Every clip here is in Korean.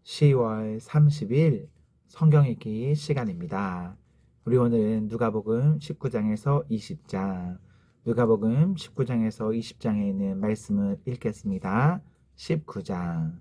10월 30일 성경 읽기 시간입니다. 우리 오늘은 누가복음 19장에서 20장, 누가복음 19장에서 20장에 있는 말씀을 읽겠습니다. 19장.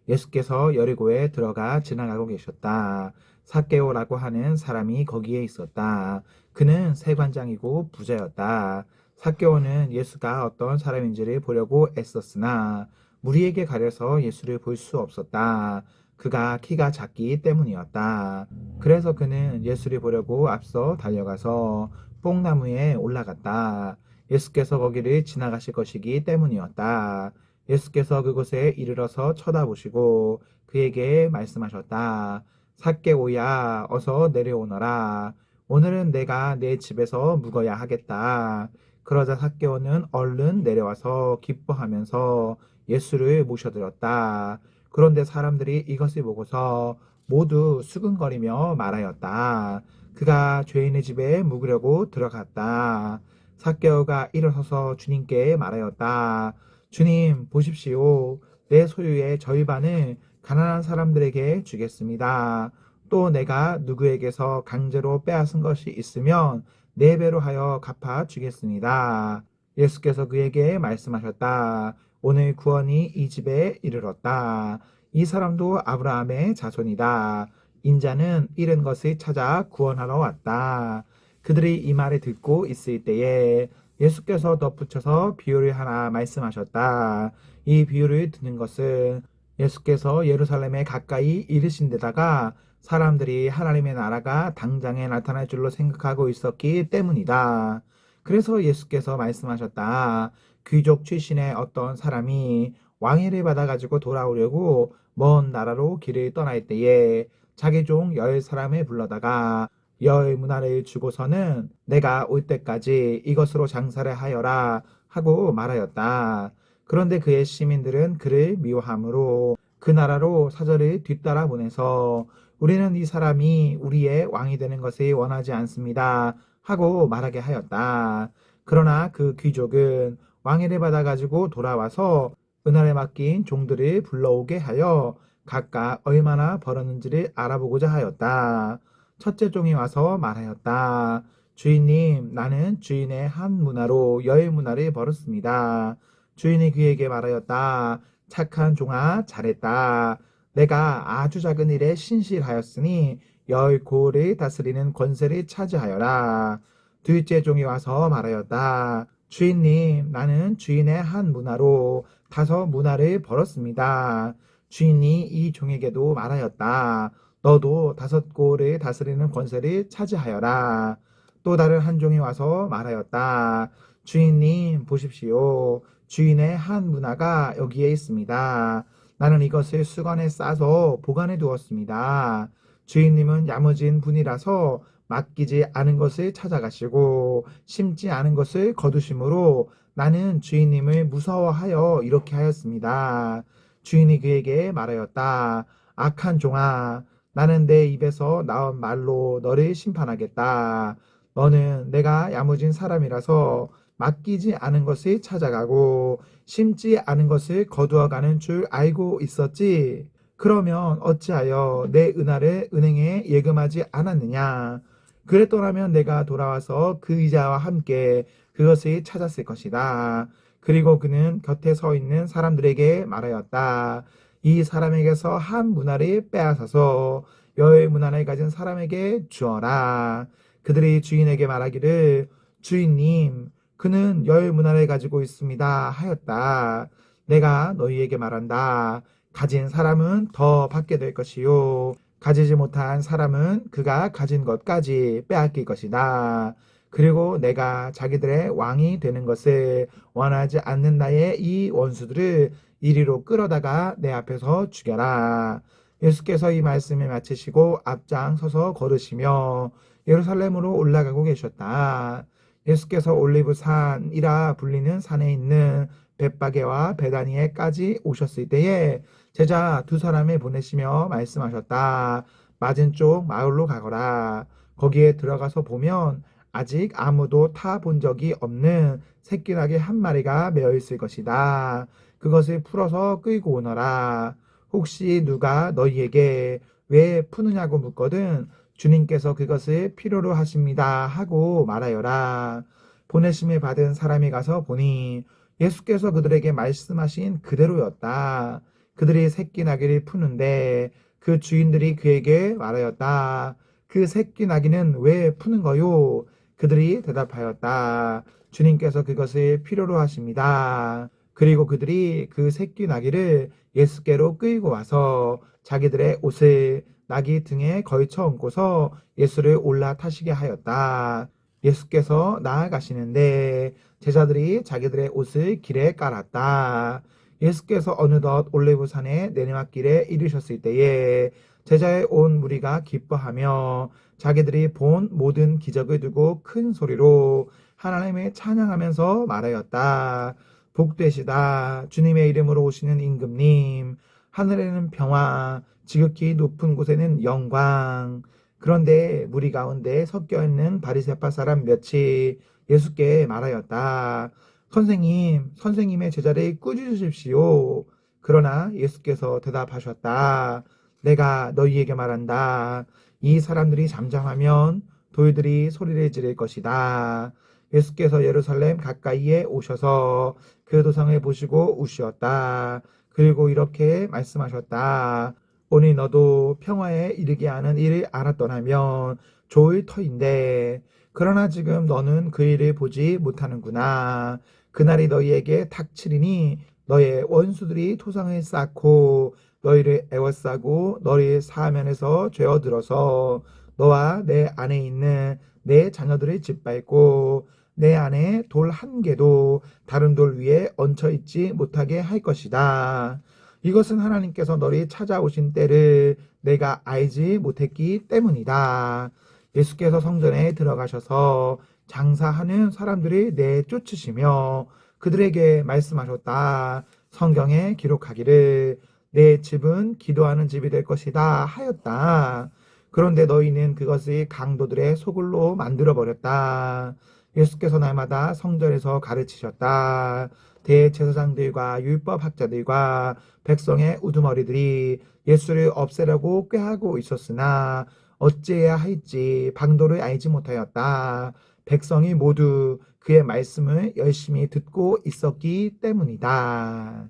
예수께서 여리고에 들어가 지나가고 계셨다. 삭개오라고 하는 사람이 거기에 있었다. 그는 세관장이고 부자였다. 삭개오는 예수가 어떤 사람인지를 보려고 애썼으나 무리에게 가려서 예수를 볼 수 없었다. 그가 키가 작기 때문이었다. 그래서 그는 예수를 보려고 앞서 달려가서 뽕나무에 올라갔다. 예수께서 거기를 지나가실 것이기 때문이었다. 예수께서 그곳에 이르러서 쳐다보시고 그에게 말씀하셨다. 삭개오야, 어서 내려오너라. 오늘은 내가 내 집에서 묵어야 하겠다. 그러자 삭개오는 얼른 내려와서 기뻐하면서 예수를 모셔드렸다. 그런데 사람들이 이것을 보고서 모두 수근거리며 말하였다. 그가 죄인의 집에 묵으려고 들어갔다. 삭개오가 일어서서 주님께 말하였다. 주님, 보십시오. 내 소유의 절반을 가난한 사람들에게 주겠습니다. 또 내가 누구에게서 강제로 빼앗은 것이 있으면 4배로 하여 갚아 주겠습니다. 예수께서 그에게 말씀하셨다. 오늘 구원이 이 집에 이르렀다. 이 사람도 아브라함의 자손이다. 인자는 잃은 것을 찾아 구원하러 왔다. 그들이 이 말을 듣고 있을 때에 예수께서 덧붙여서 비유를 하나 말씀하셨다. 이 비유를 듣는 것은 예수께서 예루살렘에 가까이 이르신 데다가 사람들이 하나님의 나라가 당장에 나타날 줄로 생각하고 있었기 때문이다. 그래서 예수께서 말씀하셨다. 귀족 출신의 어떤 사람이 왕위를 받아가지고 돌아오려고 먼 나라로 길을 떠날 때에 자기 종 10사람을 불러다가 10문화를 주고서는 내가 올 때까지 이것으로 장사를 하여라 하고 말하였다. 그런데 그의 시민들은 그를 미워함으로 그 나라로 사절을 뒤따라 보내서 우리는 이 사람이 우리의 왕이 되는 것을 원하지 않습니다 하고 말하게 하였다. 그러나 그 귀족은 왕위를 받아가지고 돌아와서 은하에 맡긴 종들을 불러오게 하여 각각 얼마나 벌었는지를 알아보고자 하였다. 첫째 종이 와서 말하였다. 주인님, 나는 주인의 한 문화로 10문화를 벌었습니다. 주인이 그에게 말하였다. 착한 종아, 잘했다. 내가 아주 작은 일에 신실하였으니 10고을을 다스리는 권세를 차지하여라. 둘째 종이 와서 말하였다. 주인님, 나는 주인의 한 문화로 5문화를 벌었습니다. 주인이 이 종에게도 말하였다. 너도 5고을을 다스리는 권세를 차지하여라. 또 다른 한 종이 와서 말하였다. 주인님, 보십시오. 주인의 한 문화가 여기에 있습니다. 나는 이것을 수건에 싸서 보관해 두었습니다. 주인님은 야무진 분이라서 맡기지 않은 것을 찾아가시고 심지 않은 것을 거두심으로 나는 주인님을 무서워하여 이렇게 하였습니다. 주인이 그에게 말하였다. 악한 종아, 나는 내 입에서 나온 말로 너를 심판하겠다. 너는 내가 야무진 사람이라서 맡기지 않은 것을 찾아가고 심지 않은 것을 거두어가는 줄 알고 있었지. 그러면 어찌하여 내 은하를 은행에 예금하지 않았느냐? 그랬더라면 내가 돌아와서 그 이자와 함께 그것을 찾았을 것이다. 그리고 그는 곁에 서 있는 사람들에게 말하였다. 이 사람에게서 한 문화를 빼앗아서 10문화를 가진 사람에게 주어라. 그들이 주인에게 말하기를 주인님, 그는 10문화를 가지고 있습니다 하였다. 내가 너희에게 말한다. 가진 사람은 더 받게 될 것이요. 가지지 못한 사람은 그가 가진 것까지 빼앗길 것이다. 그리고 내가 자기들의 왕이 되는 것을 원하지 않는 나의 이 원수들을 이리로 끌어다가 내 앞에서 죽여라. 예수께서 이 말씀을 마치시고 앞장서서 걸으시며 예루살렘으로 올라가고 계셨다. 예수께서 올리브산이라 불리는 산에 있는 벳바게와 베다니에까지 오셨을 때에 제자 2사람을 보내시며 말씀하셨다. 맞은쪽 마을로 가거라. 거기에 들어가서 보면 아직 아무도 타본 적이 없는 새끼나귀 한 마리가 메어 있을 것이다. 그것을 풀어서 끌고 오너라. 혹시 누가 너희에게 왜 푸느냐고 묻거든 주님께서 그것을 필요로 하십니다 하고 말하여라. 보내심을 받은 사람이 가서 보니 예수께서 그들에게 말씀하신 그대로였다. 그들이 새끼 나귀를 푸는데 그 주인들이 그에게 말하였다. 그 새끼 나귀는 왜 푸는 거요? 그들이 대답하였다. 주님께서 그것을 필요로 하십니다. 그리고 그들이 그 새끼 나귀를 예수께로 끌고 와서 자기들의 옷을 나귀 등에 걸쳐 얹고서 예수를 올라타시게 하였다. 예수께서 나아가시는데 제자들이 자기들의 옷을 길에 깔았다. 예수께서 어느덧 올리브산의 내리막길에 이르셨을 때에 제자의 온 무리가 기뻐하며 자기들이 본 모든 기적을 두고 큰 소리로 하나님을 찬양하면서 말하였다. 복되시다. 주님의 이름으로 오시는 임금님. 하늘에는 평화, 지극히 높은 곳에는 영광. 그런데 무리 가운데 섞여 있는 바리새파 사람 몇이 예수께 말하였다. 선생님의 제자를 꾸짖으십시오. 그러나 예수께서 대답하셨다. 내가 너희에게 말한다. 이 사람들이 잠잠하면 돌들이 소리를 지를 것이다. 예수께서 예루살렘 가까이에 오셔서 그 도성을 보시고 우시었다. 그리고 이렇게 말씀하셨다. 오늘 너도 평화에 이르게 하는 일을 알았더라면 좋을 터인데 그러나 지금 너는 그 일을 보지 못하는구나. 그날이 너희에게 닥치리니 너의 원수들이 토상을 쌓고 너희를 애워싸고 너희 사면에서 죄어들어서 너와 내 안에 있는 내 자녀들을 짓밟고 내 안에 돌 한 개도 다른 돌 위에 얹혀 있지 못하게 할 것이다. 이것은 하나님께서 너희 찾아오신 때를 내가 알지 못했기 때문이다. 예수께서 성전에 들어가셔서 장사하는 사람들을 내쫓으시며 그들에게 말씀하셨다. 성경에 기록하기를 내 집은 기도하는 집이 될 것이다 하였다. 그런데 너희는 그것을 강도들의 소굴로 만들어 버렸다. 예수께서 날마다 성전에서 가르치셨다. 대제사장들과 율법학자들과 백성의 우두머리들이 예수를 없애려고 꾀하고 있었으나 어찌해야 할지 방도를 알지 못하였다. 백성이 모두 그의 말씀을 열심히 듣고 있었기 때문이다.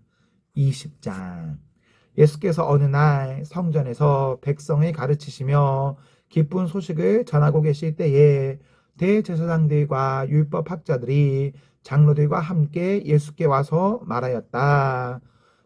20장. 예수께서 어느 날 성전에서 백성을 가르치시며 기쁜 소식을 전하고 계실 때에 대제사장들과 율법학자들이 장로들과 함께 예수께 와서 말하였다.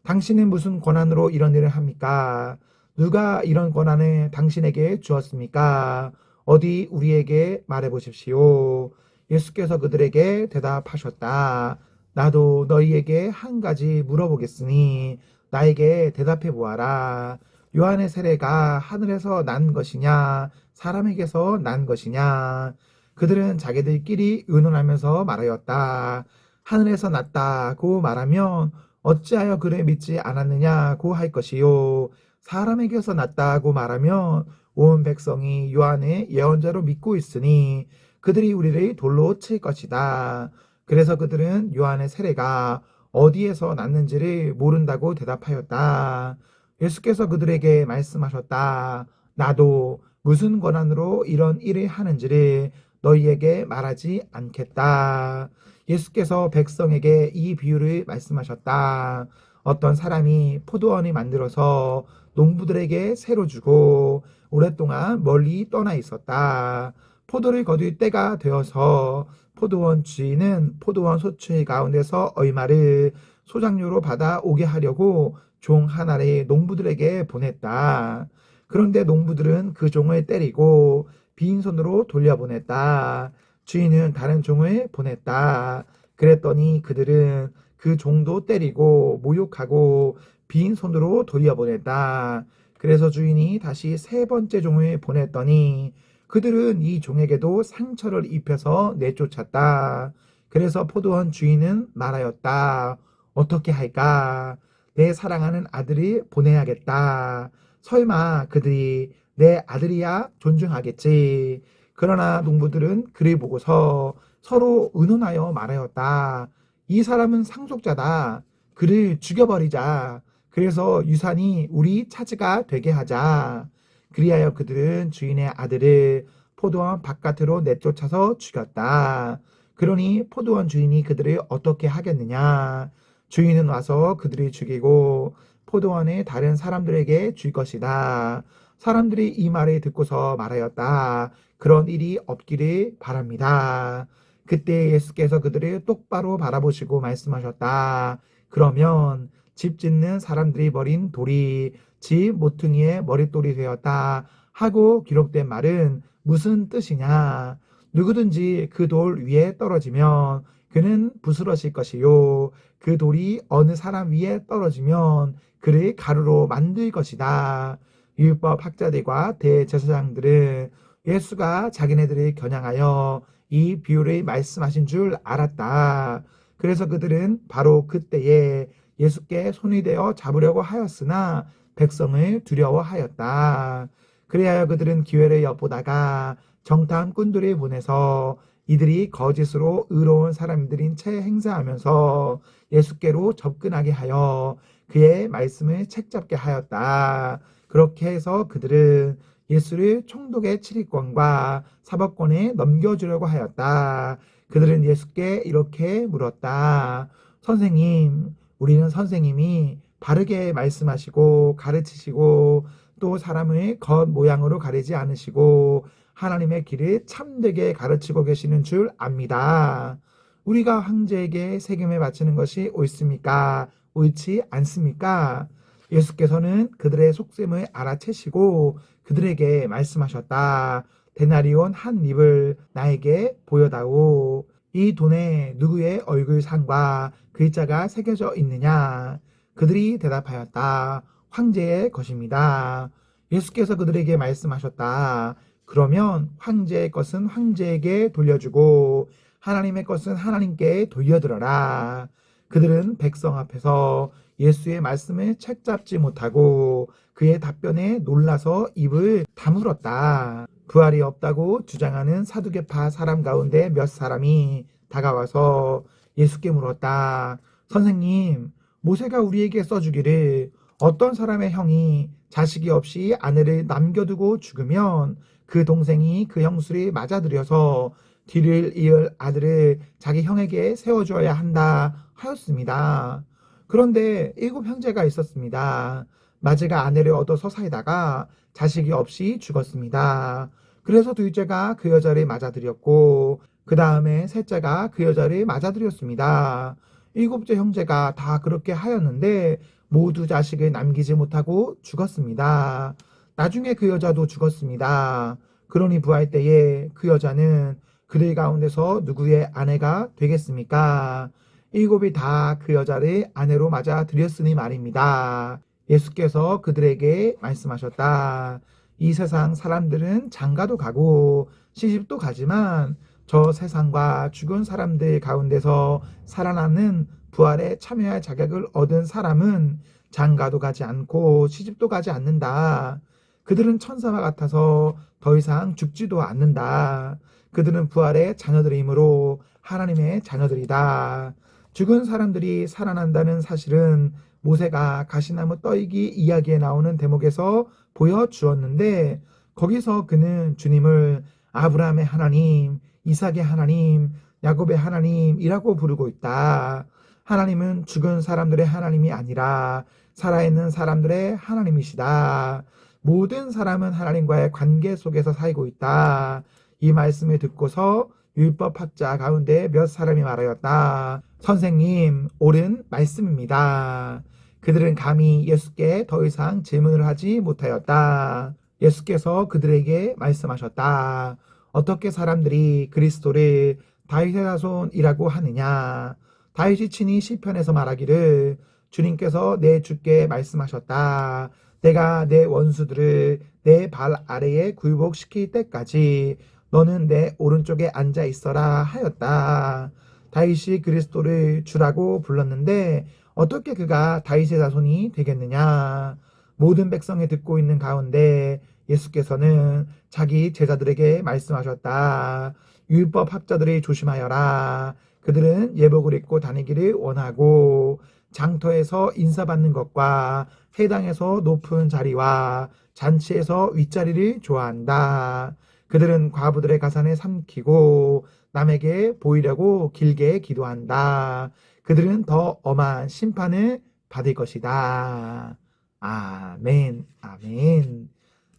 당신은 무슨 권한으로 이런 일을 합니까? 누가 이런 권한을 당신에게 주었습니까? 어디 우리에게 말해 보십시오. 예수께서 그들에게 대답하셨다. 나도 너희에게 한 가지 물어보겠으니 나에게 대답해 보아라. 요한의 세례가 하늘에서 난 것이냐 사람에게서 난 것이냐? 그들은 자기들끼리 의논하면서 말하였다. 하늘에서 났다고 말하면 어찌하여 그를 믿지 않았느냐고 할 것이요. 사람에게서 났다고 말하면 온 백성이 요한의 예언자로 믿고 있으니 그들이 우리를 돌로 칠 것이다. 그래서 그들은 요한의 세례가 어디에서 났는지를 모른다고 대답하였다. 예수께서 그들에게 말씀하셨다. 나도 무슨 권한으로 이런 일을 하는지를 너희에게 말하지 않겠다. 예수께서 백성에게 이 비유를 말씀하셨다. 어떤 사람이 포도원을 만들어서 농부들에게 새로 주고 오랫동안 멀리 떠나 있었다. 포도를 거둘 때가 되어서 포도원 주인은 포도원 소출 가운데서 얼마를 소장료로 받아 오게 하려고 종 하나를 농부들에게 보냈다. 그런데 농부들은 그 종을 때리고 빈손으로 돌려보냈다. 주인은 다른 종을 보냈다. 그랬더니 그들은 그 종도 때리고 모욕하고 빈손으로 돌려보냈다. 그래서 주인이 다시 세 번째 종을 보냈더니 그들은 이 종에게도 상처를 입혀서 내쫓았다. 그래서 포도원 주인은 말하였다. 어떻게 할까? 내 사랑하는 아들이 보내야겠다. 설마 그들이 내 아들이야 존중하겠지. 그러나 농부들은 그를 보고서 서로 의논하여 말하였다. 이 사람은 상속자다. 그를 죽여버리자. 그래서 유산이 우리 차지가 되게 하자. 그리하여 그들은 주인의 아들을 포도원 바깥으로 내쫓아서 죽였다. 그러니 포도원 주인이 그들을 어떻게 하겠느냐? 주인은 와서 그들을 죽이고 포도원의 다른 사람들에게 줄 것이다. 사람들이 이 말을 듣고서 말하였다. 그런 일이 없기를 바랍니다. 그때 예수께서 그들을 똑바로 바라보시고 말씀하셨다. 그러면 집 짓는 사람들이 버린 돌이 집 모퉁이의 머릿돌이 되었다 하고 기록된 말은 무슨 뜻이냐? 누구든지 그 돌 위에 떨어지면 그는 부스러질 것이요. 그 돌이 어느 사람 위에 떨어지면 그를 가루로 만들 것이다. 율법 학자들과 대제사장들은 예수가 자기네들을 겨냥하여 이 비유를 말씀하신 줄 알았다. 그래서 그들은 바로 그때에 예수께 손이 대어 잡으려고 하였으나 백성을 두려워하였다. 그리하여 그들은 기회를 엿보다가 정탐 꾼들을 보내서 이들이 거짓으로 의로운 사람들인 채 행세하면서 예수께로 접근하게 하여 그의 말씀을 책잡게 하였다. 그렇게 해서 그들은 예수를 총독의 치리권과 사법권에 넘겨주려고 하였다. 그들은 예수께 이렇게 물었다. 선생님, 우리는 선생님이 바르게 말씀하시고 가르치시고 또 사람의 겉 모양으로 가리지 않으시고 하나님의 길을 참되게 가르치고 계시는 줄 압니다. 우리가 황제에게 세금을 바치는 것이 옳습니까? 옳지 않습니까? 예수께서는 그들의 속셈을 알아채시고 그들에게 말씀하셨다. 데나리온 한 립을 나에게 보여다오. 이 돈에 누구의 얼굴상과 글자가 새겨져 있느냐? 그들이 대답하였다. 황제의 것입니다. 예수께서 그들에게 말씀하셨다. 그러면 황제의 것은 황제에게 돌려주고 하나님의 것은 하나님께 돌려드려라. 그들은 백성 앞에서 예수의 말씀을 책잡지 못하고 그의 답변에 놀라서 입을 다물었다. 부활이 없다고 주장하는 사두개파 사람 가운데 몇 사람이 다가와서 예수께 물었다. 선생님, 모세가 우리에게 써주기를 어떤 사람의 형이 자식이 없이 아내를 남겨두고 죽으면 그 동생이 그 형수를 맞아들여서 뒤를 이을 아들을 자기 형에게 세워주어야 한다 하였습니다. 그런데 7형제가 있었습니다. 마지가 아내를 얻어서 살다가 자식이 없이 죽었습니다. 그래서 둘째가 그 여자를 맞아들였고 그 다음에 셋째가 그 여자를 맞아들였습니다. 7째 형제가 다 그렇게 하였는데 모두 자식을 남기지 못하고 죽었습니다. 나중에 그 여자도 죽었습니다. 그러니 부활 때에 그 여자는 그들 가운데서 누구의 아내가 되겠습니까? 7이 다 그 여자를 아내로 맞아들였으니 말입니다. 예수께서 그들에게 말씀하셨다. 이 세상 사람들은 장가도 가고 시집도 가지만 저 세상과 죽은 사람들 가운데서 살아남는 부활에 참여할 자격을 얻은 사람은 장가도 가지 않고 시집도 가지 않는다. 그들은 천사와 같아서 더 이상 죽지도 않는다. 그들은 부활의 자녀들이므로 하나님의 자녀들이다. 죽은 사람들이 살아난다는 사실은 모세가 가시나무 떠이기 이야기에 나오는 대목에서 보여주었는데 거기서 그는 주님을 아브라함의 하나님, 이삭의 하나님, 야곱의 하나님이라고 부르고 있다. 하나님은 죽은 사람들의 하나님이 아니라 살아있는 사람들의 하나님이시다. 모든 사람은 하나님과의 관계 속에서 살고 있다. 이 말씀을 듣고서 율법학자 가운데 몇 사람이 말하였다. 선생님, 옳은 말씀입니다. 그들은 감히 예수께 더 이상 질문을 하지 못하였다. 예수께서 그들에게 말씀하셨다. 어떻게 사람들이 그리스도를 다윗의 자손이라고 하느냐? 다윗이 친히 시편에서 말하기를 주님께서 내 주께 말씀하셨다. 내가 내 원수들을 내 발 아래에 굴복시킬 때까지 너는 내 오른쪽에 앉아 있어라 하였다. 다윗이 그리스도를 주라고 불렀는데 어떻게 그가 다윗의 자손이 되겠느냐? 모든 백성이 듣고 있는 가운데 예수께서는 자기 제자들에게 말씀하셨다. 율법 학자들이 조심하여라. 그들은 예복을 입고 다니기를 원하고 장터에서 인사받는 것과 회당에서 높은 자리와 잔치에서 윗자리를 좋아한다. 그들은 과부들의 가산을 삼키고 남에게 보이려고 길게 기도한다. 그들은 더 엄한 심판을 받을 것이다. 아멘, 아멘.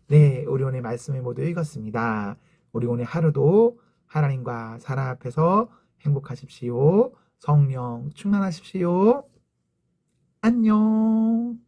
네, 우리 오늘 말씀을 모두 읽었습니다. 우리 오늘 하루도 하나님과 사랑 앞에서 행복하십시오. 성령 충만하십시오. 안녕.